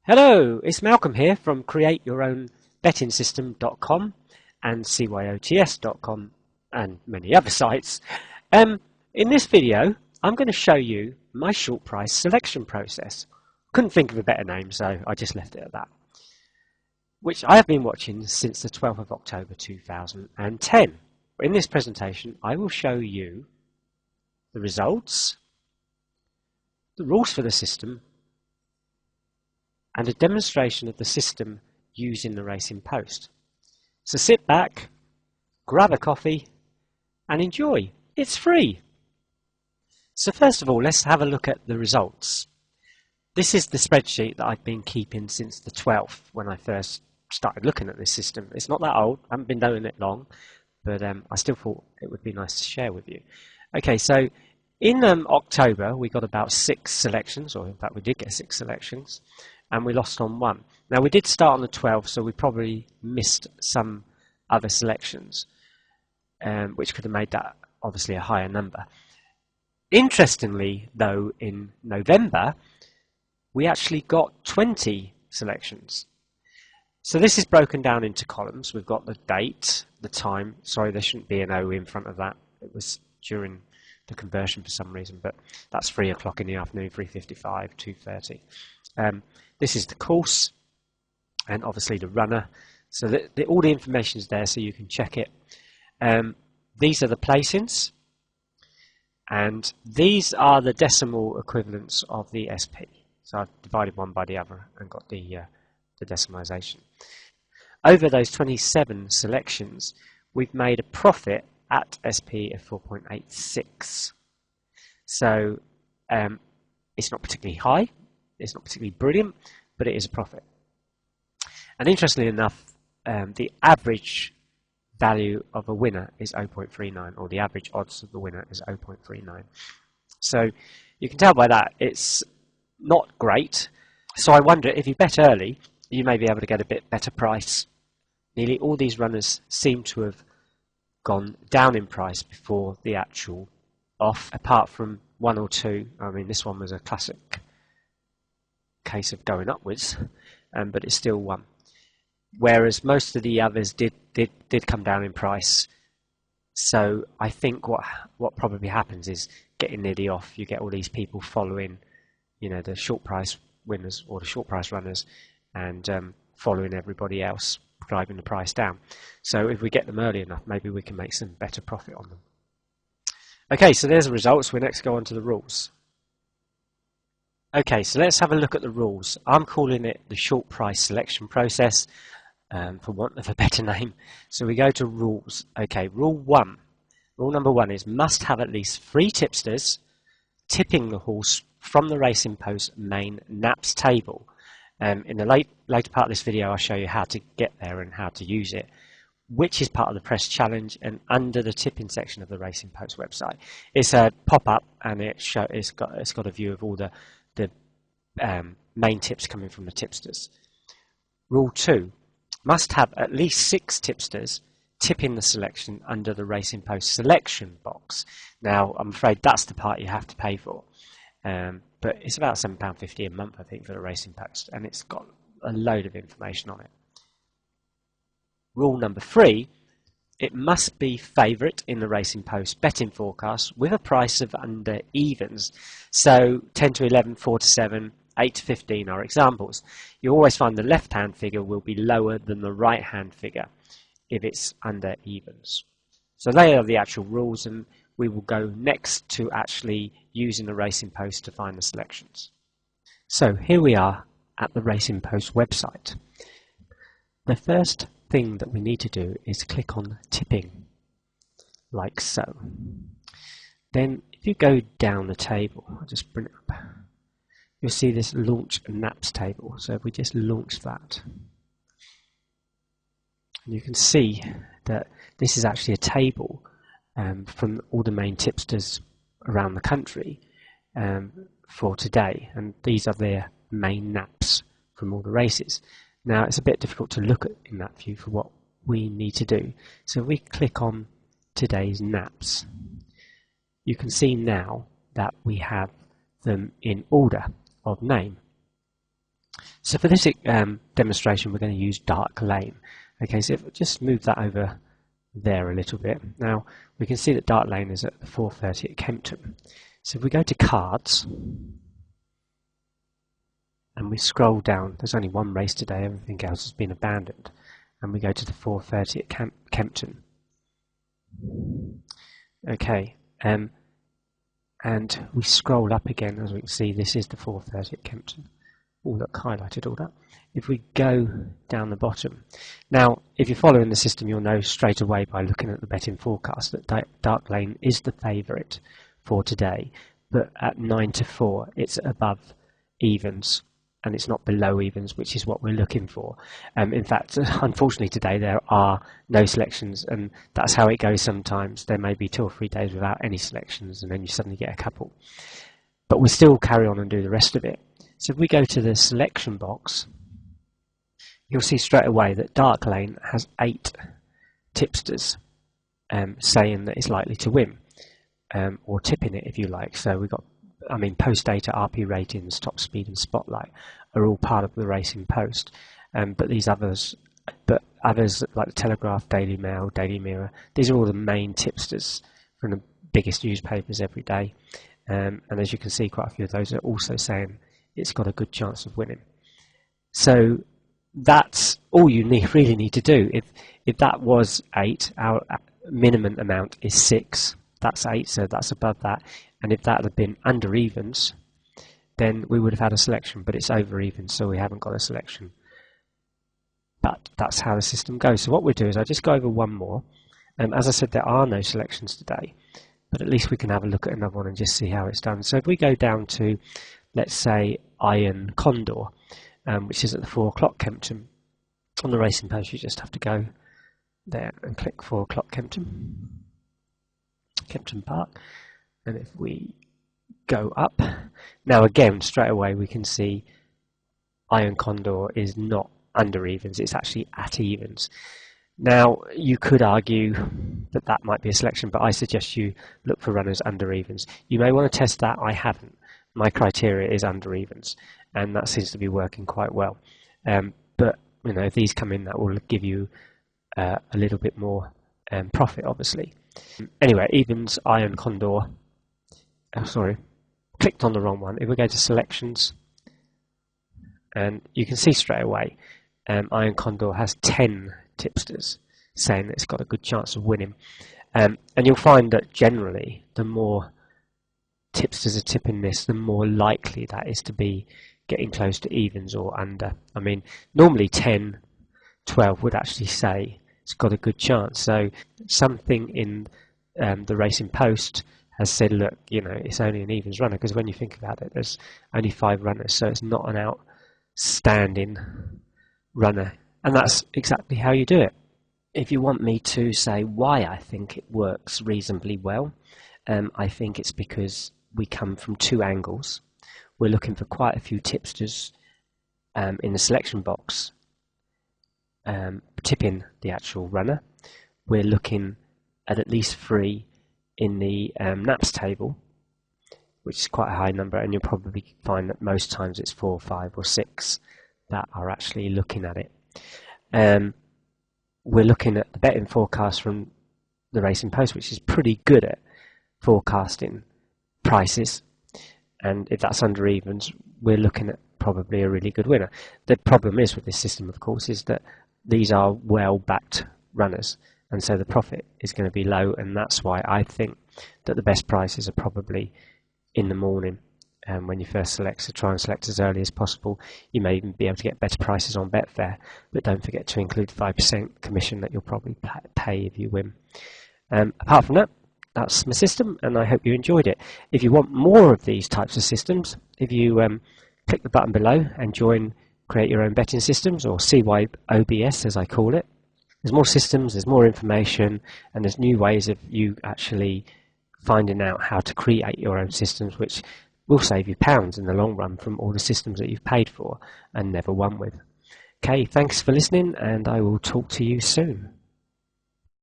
Hello, it's Malcolm here from createyourownbettingsystem.com and cyots.com and many other sites. In this video, I'm going to show you my short price selection process. Couldn't think of a better name, so I just left it at that. Which I have been watching since the 12th of October 2010. In this presentation, I will show you the results, the rules for the system, and a demonstration of the system using the Racing Post. So sit back, grab a coffee, and enjoy. It's free. So first of all, let's have a look at the results. This is the spreadsheet that I've been keeping since the 12th when I first started looking at this system. It's not that old, I haven't been doing it long, but I still thought it would be nice to share with you. Okay, so in October we got about 6 selections, or in fact we did get 6 selections, and we lost on 1. Now we did start on the 12th, so we probably missed some other selections, which could have made that obviously a higher number. Interestingly though, in November we actually got 20 selections. So this is broken down into columns. We've got the date, the time. Sorry, there shouldn't be an O in front of that. It was during the conversion for some reason, but that's 3 o'clock in the afternoon, 3:55, 2:30. This is the course, and obviously the runner. So all the information is there, so you can check it. These are the placings, and these are the decimal equivalents of the SP. So I've divided one by the other and got the decimalisation. Over those 27 selections, we've made a profit at SP of 4.86. So it's not particularly high, it's not particularly brilliant, but it is a profit. And interestingly enough, the average value of a winner is 0.39, or the average odds of the winner is 0.39. So you can tell by that it's not great. So I wonder if you bet early, you may be able to get a bit better price. Nearly all these runners seem to have gone down in price before the actual off, apart from 1 or 2. I mean, this one was a classic case of going upwards, but it's still 1. Whereas most of the others did come down in price. So I think what probably happens is, getting near the off, you get all these people following, the short price winners or the short price runners, and following everybody else, driving the price down. So if we get them early enough, maybe we can make some better profit on them. Okay, so there's the results. We next go on to the rules. Okay, so let's have a look at the rules. I'm calling it the short price selection process, for want of a better name. So we go to rules. Okay, rule 1. Rule number 1 is must have at least 3 tipsters tipping the horse from the Racing Post main NAPS table. In the later part of this video, I'll show you how to get there and how to use it, which is part of the press challenge and under the tipping section of the Racing Post website. It's a pop-up, and it's got a view of all the main tips coming from the tipsters. Rule 2, must have at least 6 tipsters tipping the selection under the Racing Post selection box. Now, I'm afraid that's the part you have to pay for. But it's about £7.50 a month, I think, for the Racing Post, and it's got a load of information on it. Rule number 3, it must be favourite in the Racing Post betting forecast with a price of under evens. So 10 to 11, 4 to 7, 8 to 15 are examples. You always find the left-hand figure will be lower than the right-hand figure if it's under evens. So they are the actual rules, and we will go next to actually using the Racing Post to find the selections. So here we are at the Racing Post website. The first thing that we need to do is click on tipping, like so. Then if you go down the table, I'll just bring it up, you'll see this launch NAPS table. So if we just launch that, you can see that this is actually a table from all the main tipsters around the country for today, and these are their main NAPs from all the races. Now it's a bit difficult to look at in that view for what we need to do. So if we click on today's NAPs, you can see now that we have them in order of name. So for this demonstration, we're going to use Dark Lane. Okay, so if we just move that over there a little bit. Now we can see that Dark Lane is at 4:30 at Kempton. So if we go to cards and we scroll down, there's only one race today, everything else has been abandoned. And we go to the 4:30 at Kempton. Okay, and we scroll up again, as we can see, this is the 4:30 at Kempton. Oh, look, highlighted all that. If we go down the bottom, now if you're following the system, you'll know straight away by looking at the betting forecast that Dark Lane is the favourite for today, but at 9 to 4 it's above evens and it's not below evens, which is what we're looking for. In fact, unfortunately today there are no selections, and that's how it goes sometimes. There may be 2 or 3 days without any selections and then you suddenly get a couple, but we'll still carry on and do the rest of it. So if we go to the selection box, you'll see straight away that Dark Lane has 8 tipsters saying that it's likely to win, or tipping it if you like. So we've got, Post Data, RP Ratings, Top Speed and Spotlight are all part of the Racing Post, but others like the Telegraph, Daily Mail, Daily Mirror, these are all the main tipsters from the biggest newspapers every day, and as you can see, quite a few of those are also saying it's got a good chance of winning. So that's all you really need to do. If that was 8, our minimum amount is 6. That's 8, so that's above that. And if that had been under evens, then we would have had a selection, but it's over evens, so we haven't got a selection. But that's how the system goes. So what we'll do is I'll just go over one more. As I said, there are no selections today, but at least we can have a look at another one and just see how it's done. So if we go down to, let's say, Iron Condor, which is at the 4 o'clock Kempton. On the Racing Post, you just have to go there and click 4 o'clock Kempton Park. And if we go up, now again, straight away we can see Iron Condor is not under evens, it's actually at evens. Now, you could argue that that might be a selection, but I suggest you look for runners under evens. You may want to test that. I haven't. My criteria is under evens, and that seems to be working quite well. But if these come in, that will give you a little bit more profit, obviously. Anyway, evens, Iron Condor. Oh, sorry, clicked on the wrong one. If we go to selections, and you can see straight away, Iron Condor has 10 tipsters saying that it's got a good chance of winning. And you'll find that generally, the more tipsters are tipping this, the more likely that is to be getting close to evens or under. Normally 10, 12 would actually say it's got a good chance. So something in the Racing Post has said, look, it's only an evens runner, because when you think about it, there's only 5 runners, so it's not an outstanding runner. And that's exactly how you do it. If you want me to say why I think it works reasonably well, I think it's because we come from 2 angles. We're looking for quite a few tipsters in the selection box tipping the actual runner. We're looking at least 3 in the NAPS table, which is quite a high number, and you'll probably find that most times it's 4, 5 or 6 that are actually looking at it. We're looking at the betting forecast from the Racing Post, which is pretty good at forecasting prices, and if that's under evens, we're looking at probably a really good winner. The problem is with this system, of course, is that these are well-backed runners, and so the profit is going to be low, and that's why I think that the best prices are probably in the morning when you first select. So try and select as early as possible. You may even be able to get better prices on Betfair, but don't forget to include 5% commission that you'll probably pay if you win. Apart from that, that's my system, and I hope you enjoyed it. If you want more of these types of systems, if you click the button below and join Create Your Own Betting Systems, or CYOBS as I call it, there's more systems, there's more information, and there's new ways of you actually finding out how to create your own systems, which will save you pounds in the long run from all the systems that you've paid for and never won with. Okay, thanks for listening, and I will talk to you soon.